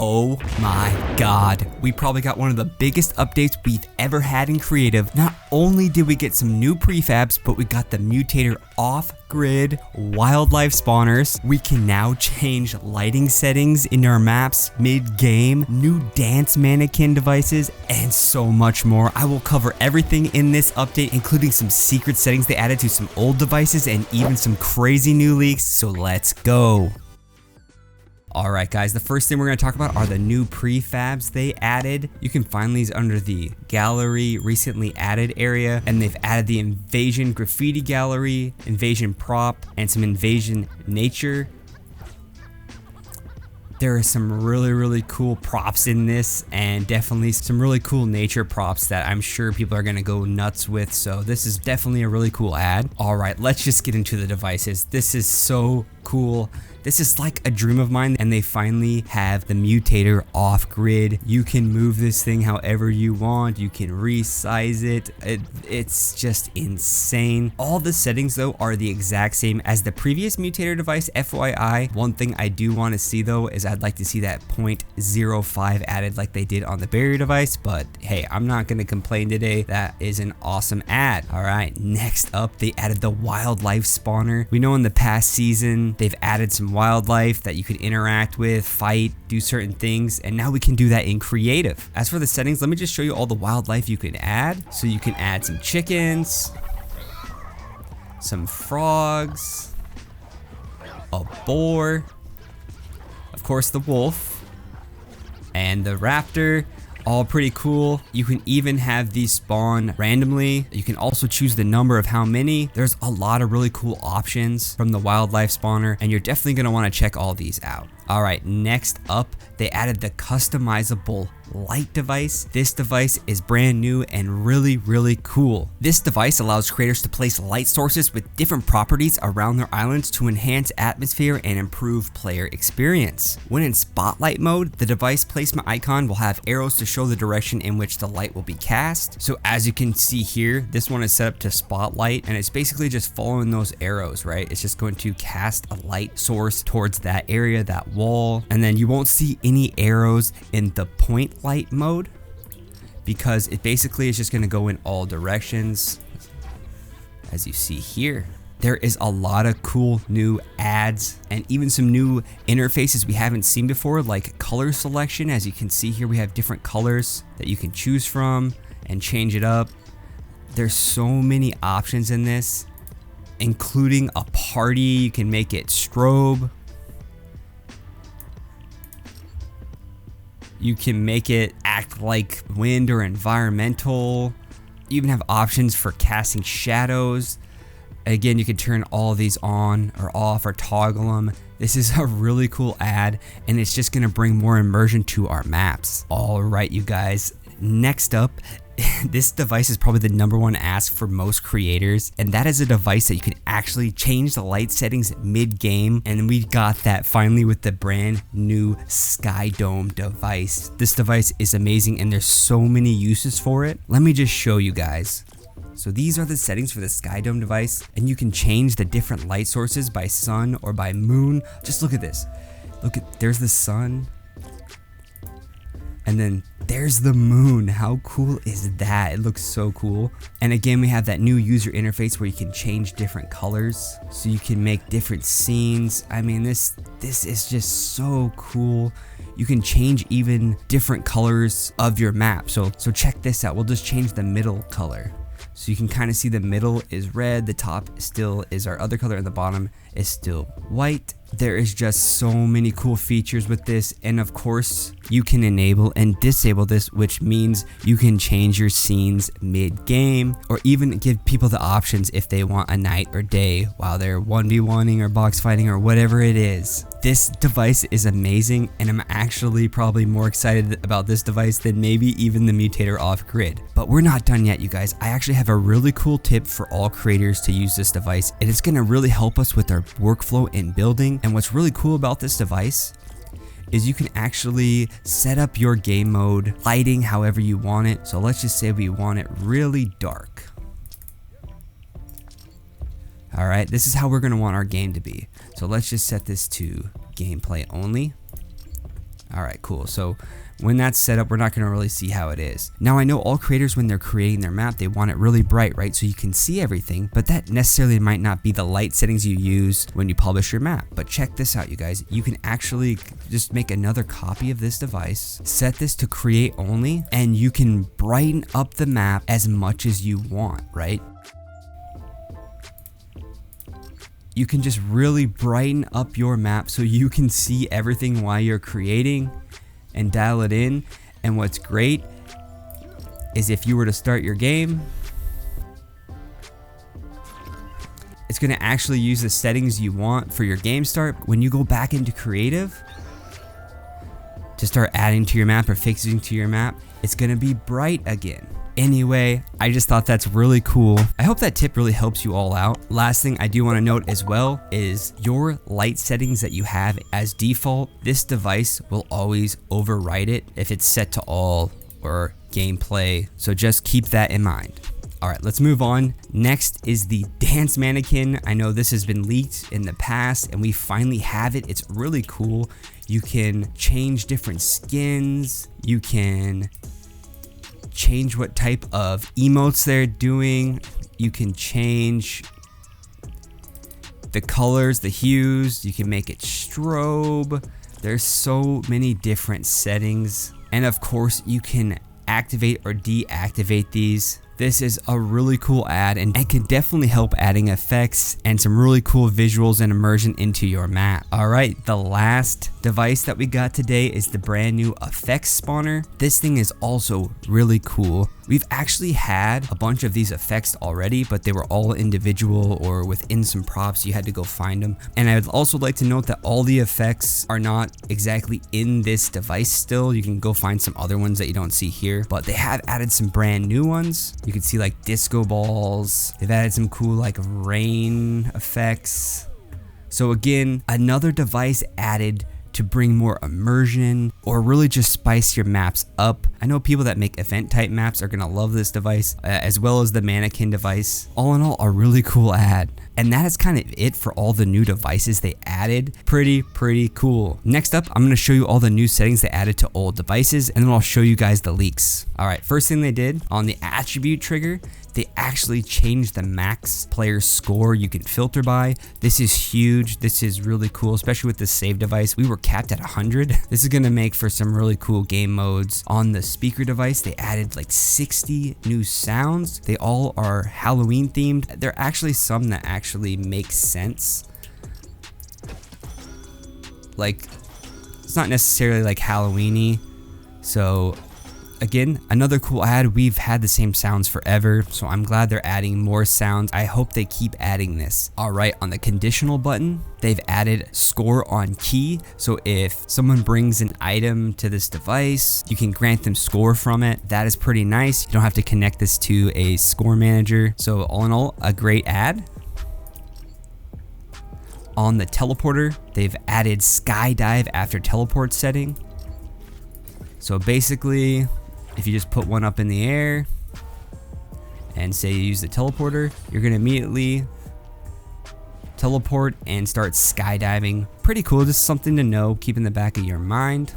Oh my god, we probably got one of the biggest updates we've ever had in creative. Not only did we get some new prefabs, but we got the Mutator off-grid wildlife spawners. We can now change lighting settings in our maps mid-game, new dance mannequin devices, and so much more. I will cover everything in this update, including some secret settings they added to some old devices and even some crazy new leaks, so let's go. Alright guys, the first thing we're going to talk about are the new prefabs they added. You can find these under the gallery recently added area, and they've added the invasion graffiti gallery, invasion prop, and some invasion nature. There are some really cool props in this, and definitely some really cool nature props that I'm sure people are going to go nuts with, so this is definitely a really cool ad. Alright, let's just get into the devices. This is so cool. This is like a dream of mine, and they finally have the Mutator off-grid. You can move this thing however you want. You can resize it. It's just insane. All the settings though are the exact same as the previous Mutator device, FYI. One thing I do want to see though is I'd like to see that 0.05 added like they did on the barrier device, but hey, I'm not going to complain today. That is an awesome ad. Alright, next up, they added the wildlife spawner. We know in the past season, they've added some wildlife that you could interact with, fight, do certain things, and now we can do that in creative. As for the settings, let me just show you all the wildlife you can add. So you can add some chickens, some frogs, a boar, of course the wolf, and the raptor. All pretty cool. You can even have these spawn randomly. You can also choose the number of how many. There's a lot of really cool options from the wildlife spawner, and you're definitely going to want to check all these out. Alright, next up, they added the customizable light device. This device is brand new and really cool. This device allows creators to place light sources with different properties around their islands to enhance atmosphere and improve player experience. When in spotlight mode, the device placement icon will have arrows to show the direction in which the light will be cast. So as you can see here, this one is set up to spotlight, and it's basically just following those arrows, right? It's just going to cast a light source towards that area, that wall, and then you won't see any arrows in the point light mode because it basically is just going to go in all directions, as you see here. There is a lot of cool new ads and even some new interfaces we haven't seen before, like color selection. As you can see here, we have different colors that you can choose from and change it up. There's so many options in this, including a party. You can make it strobe. You can make it act like wind or environmental. You even have options for casting shadows. Again, you can turn all these on or off or toggle them. This is a really cool ad, and it's just going to bring more immersion to our maps. Alright, you guys. Next up, this device is probably the #1 ask for most creators, and that is a device that you can actually change the light settings mid-game, and we got that finally with the brand new Skydome device. This device is amazing, and there's so many uses for it. Let me just show you guys. So these are the settings for the Skydome device, and you can change the different light sources by sun or by moon. Just look at this. Look at, there's the sun. And then there's the moon. How cool is that? It looks so cool. And again, we have that new user interface where you can change different colors. So you can make different scenes. I mean, this is just so cool. You can change even different colors of your map. So check this out. We'll just change the middle color. So you can kind of see the middle is red, the top still is our other color, and the bottom is still white. There is just so many cool features with this, and of course you can enable and disable this, which means you can change your scenes mid-game, or even give people the options if they want a night or day while they're 1v1ing or box fighting or whatever it is. This device is amazing, and I'm actually probably more excited about this device than maybe even the Mutator off-grid. But we're not done yet, you guys. I actually have a really cool tip for all creators to use this device, and it's going to really help us with our workflow in building. And what's really cool about this device is you can actually set up your game mode lighting however you want it. So let's just say we want it really dark. All right, this is how we're going to want our game to be. So let's just set this to gameplay only. All right, cool. So when that's set up, we're not going to really see how it is. Now, I know all creators, when they're creating their map, they want it really bright, right? So you can see everything, but that necessarily might not be the light settings you use when you publish your map. But check this out, you guys. You can actually just make another copy of this device, set this to create only, and you can brighten up the map as much as you want, right? You can just really brighten up your map so you can see everything while you're creating and dial it in. And what's great is if you were to start your game, it's going to actually use the settings you want for your game start. When you go back into creative to start adding to your map or fixing to your map, it's going to be bright again. Anyway, I just thought that's really cool. I hope that tip really helps you all out. Last thing I do want to note as well is your light settings that you have as default, this device will always override it if it's set to all or gameplay. So just keep that in mind. All right, let's move on. Next is the dance mannequin. I know this has been leaked in the past and we finally have it. It's really cool. You can change different skins. You can change what type of emotes they're doing. You can change the colors, the hues. You can make it strobe. There's so many different settings. And of course, you can activate or deactivate these. This is a really cool ad and it can definitely help adding effects and some really cool visuals and immersion into your map. All right, the last device that we got today is the brand new effects spawner. This thing is also really cool. We've actually had a bunch of these effects already, but they were all individual or within some props. You had to go find them. And I would also like to note that all the effects are not exactly in this device still. You can go find some other ones that you don't see here, but they have added some brand new ones. You can see like disco balls. They've added some cool like rain effects. So again, another device added to bring more immersion or really just spice your maps up. I know people that make event type maps are gonna love this device, as well as the Mannequin device. All in all, a really cool ad. And that is kind of it for all the new devices they added. Pretty cool. Next up, I'm gonna show you all the new settings they added to old devices, and then I'll show you guys the leaks. All right, first thing they did on the attribute trigger, they actually changed the max player score you can filter by. This is huge. This is really cool, especially with this save device. We were capped at 100. This is gonna make for some really cool game modes. On the speaker device, they added like 60 new sounds. They all are Halloween themed. There are actually some that actually make sense. Like, it's not necessarily like Halloween-y. So again, another cool ad. We've had the same sounds forever, so I'm glad they're adding more sounds. I hope they keep adding this. All right, on the conditional button, they've added score on key. So if someone brings an item to this device, you can grant them score from it. That is pretty nice. You don't have to connect this to a score manager. So all in all, a great ad. On the teleporter, they've added Skydive after teleport setting. So basically, if you just put one up in the air and say you use the teleporter, you're gonna immediately teleport and start skydiving. Pretty cool, just something to know, keep in the back of your mind.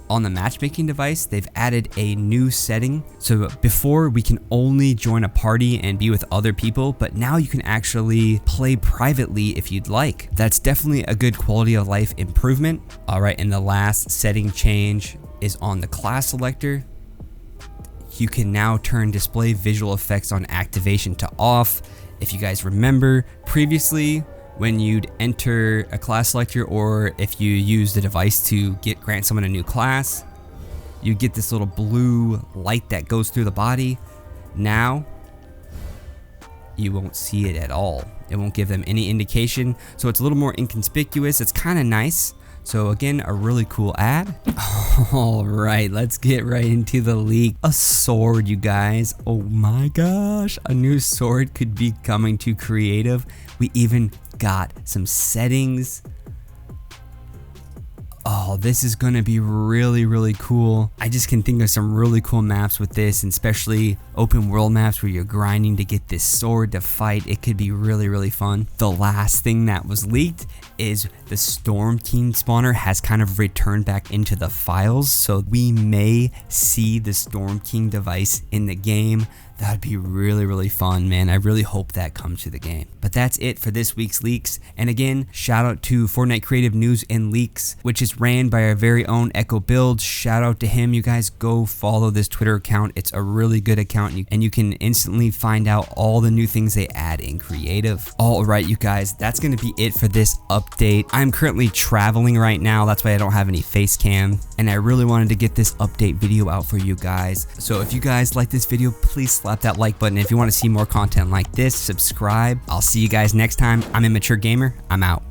On the matchmaking device, they've added a new setting. So before, we can only join a party and be with other people, but now you can actually play privately if you'd like. That's definitely a good quality of life improvement. All right, and the last setting change is on the class selector. You can now turn display visual effects on activation to off. If you guys remember previously, when you'd enter a class selector, or if you use the device to grant someone a new class, you get this little blue light that goes through the body. Now you won't see it at all. It won't give them any indication, so it's a little more inconspicuous. It's kind of nice. So again, a really cool ad. All right, let's get right into the leak. A sword, you guys. Oh my gosh, a new sword could be coming to creative. We even got some settings. Oh, this is gonna be really cool. I just can think of some really cool maps with this, and especially open world maps where you're grinding to get this sword to fight. It could be really fun. The last thing that was leaked is the Storm King spawner has kind of returned back into the files, so we may see the Storm King device in the game. That'd be really fun, man. I really hope that comes to the game. But that's it for this week's leaks. And again, shout out to Fortnite Creative News and Leaks, which is ran by our very own Echo Builds. Shout out to him. You guys go follow this Twitter account. It's a really good account, and you can instantly find out all the new things they add in creative. All right, you guys, that's gonna be it for this update. I'm currently traveling right now. That's why I don't have any face cam, and I really wanted to get this update video out for you guys. So if you guys like this video, please slap that like button. If you want to see more content like this, subscribe. I'll see you guys next time. I'm Immature Gamer. I'm out.